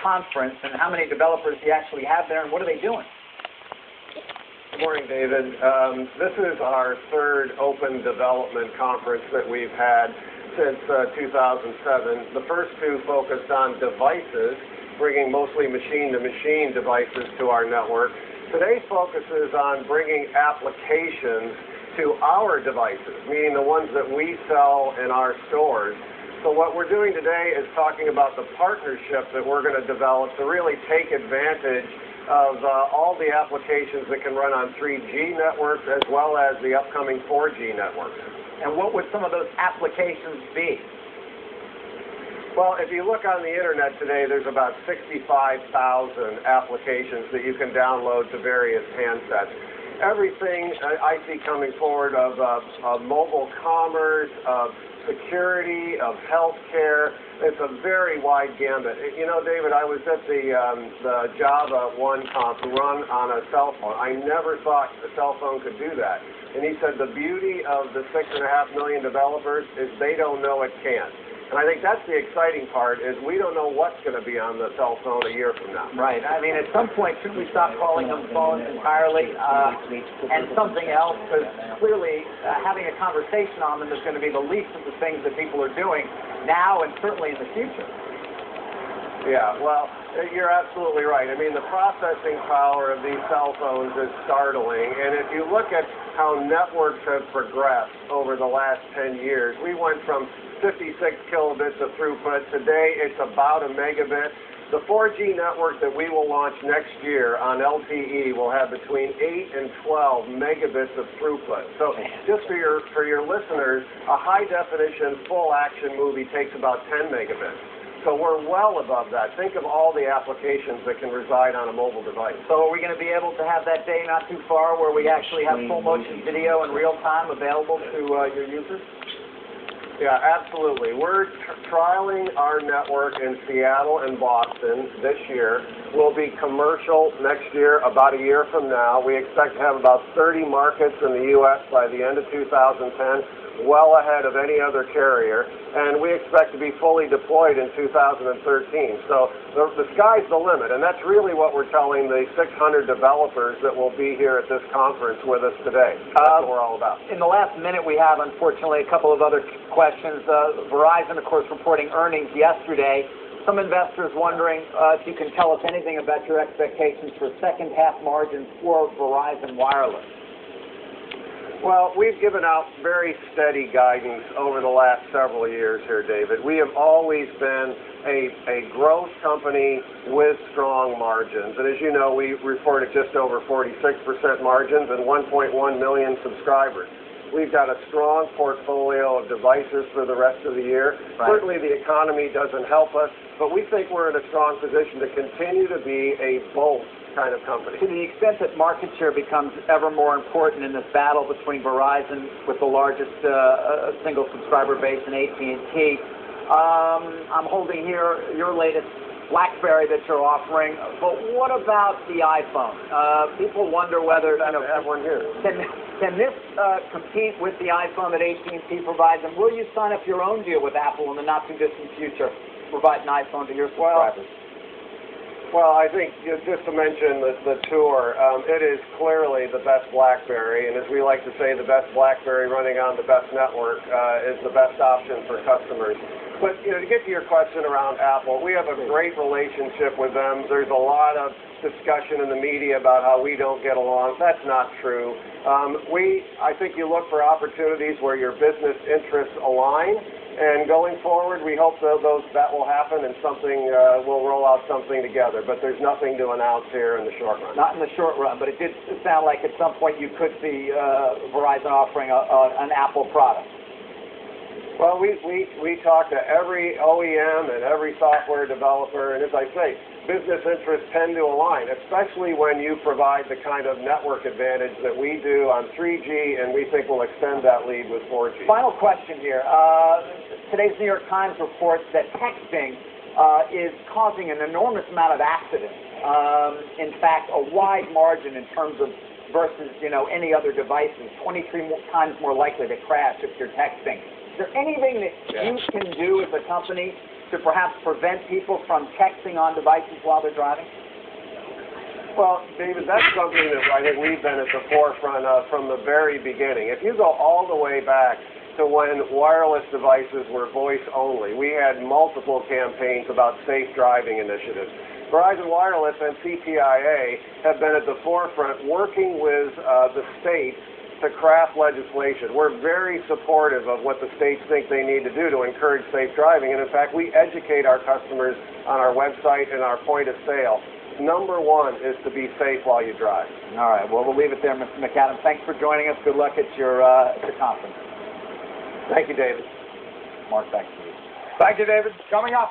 conference, and how many developers do you actually have there, and what are they doing? Good morning, David. This is our third open development conference that we've had since 2007. The first two focused on devices, bringing mostly machine-to-machine devices to our network. Today's focus is on bringing applications to our devices, meaning the ones that we sell in our stores. So what we're doing today is talking about the partnership that we're going to develop to really take advantage of all the applications that can run on 3G networks as well as the upcoming 4G networks. And what would some of those applications be? Well, if you look on the internet today, there's about 65,000 applications that you can download to various handsets. Everything I see coming forward of mobile commerce, of security, of healthcare. It's a very wide gambit. You know, David, I was at the Java One Conf run on a cell phone. I never thought a cell phone could do that. And he said the beauty of the 6.5 million developers is they don't know it can't. And I think that's the exciting part, is we don't know what's going to be on the cell phone a year from now. Right. I mean, at some point, shouldn't we stop calling them phones entirely and something else? Because clearly, having a conversation on them is going to be the least of the things that people are doing now and certainly in the future. Yeah, well, you're absolutely right. I mean, the processing power of these cell phones is startling. And if you look at how networks have progressed over the last 10 years, we went from 56 kilobits of throughput. Today, it's about a megabit. The 4G network that we will launch next year on LTE will have between 8 and 12 megabits of throughput. So just for your listeners, a high-definition, full-action movie takes about 10 megabits. So we're well above that. Think of all the applications that can reside on a mobile device. So are we going to be able to have that day not too far where we actually have full-motion video in real time available to your users? Yeah, absolutely. We're trialing our network in Seattle and Boston this year. We'll be commercial next year, about a year from now. We expect to have about 30 markets in the U.S. by the end of 2010, well ahead of any other carrier. And we expect to be fully deployed in 2013. So the sky's the limit, and that's really what we're telling the 600 developers that will be here at this conference with us today. That's what we're all about. In the last minute we have, unfortunately, a couple of other questions. Verizon, of course, reporting earnings yesterday. Some investors wondering if you can tell us anything about your expectations for second half margins for Verizon Wireless. Well, we've given out very steady guidance over the last several years here, David. We have always been a growth company with strong margins. And as you know, we reported just over 46% margins and 1.1 million subscribers. We've got a strong portfolio of devices for the rest of the year. Right. Certainly the economy doesn't help us, but we think we're in a strong position to continue to be a both kind of company. To the extent that market share becomes ever more important in this battle between Verizon with the largest single subscriber base and AT&T, I'm holding here your latest BlackBerry that you're offering, but what about the iPhone? People wonder whether I have one here. Can this compete with the iPhone that AT&T provides, and will you sign up your own deal with Apple in the not too distant future to provide an iPhone to your subscribers? Well, I think just to mention the tour, it is clearly the best BlackBerry, and as we like to say, the best BlackBerry running on the best network is the best option for customers. But to get to your question around Apple, we have a great relationship with them. There's a lot of discussion in the media about how we don't get along. That's not true. I think you look for opportunities where your business interests align. And going forward, we hope that will happen and we'll roll out something together. But there's nothing to announce here in the short run. Not in the short run, but it did sound like at some point you could see Verizon offering an Apple product. Well, we talk to every OEM and every software developer, and as I say, business interests tend to align, especially when you provide the kind of network advantage that we do on 3G, and we think we'll extend that lead with 4G. Final question here. Today's New York Times reports that texting is causing an enormous amount of accidents. In fact, a wide margin in terms of versus any other devices, 23 times more likely to crash if you're texting. Is there anything that you can do as a company to perhaps prevent people from texting on devices while they're driving? Well, David, that's something that I think we've been at the forefront of from the very beginning. If you go all the way back to when wireless devices were voice only, we had multiple campaigns about safe driving initiatives. Verizon Wireless and CTIA have been at the forefront working with the states to craft legislation. We're very supportive of what the states think they need to do to encourage safe driving. And in fact, we educate our customers on our website and our point of sale. Number one is to be safe while you drive. All right. Well, we'll leave it there, Mr. McAdams. Thanks for joining us. Good luck at your conference. Thank you, David. Mark, back to you. Thank you, David. Coming up.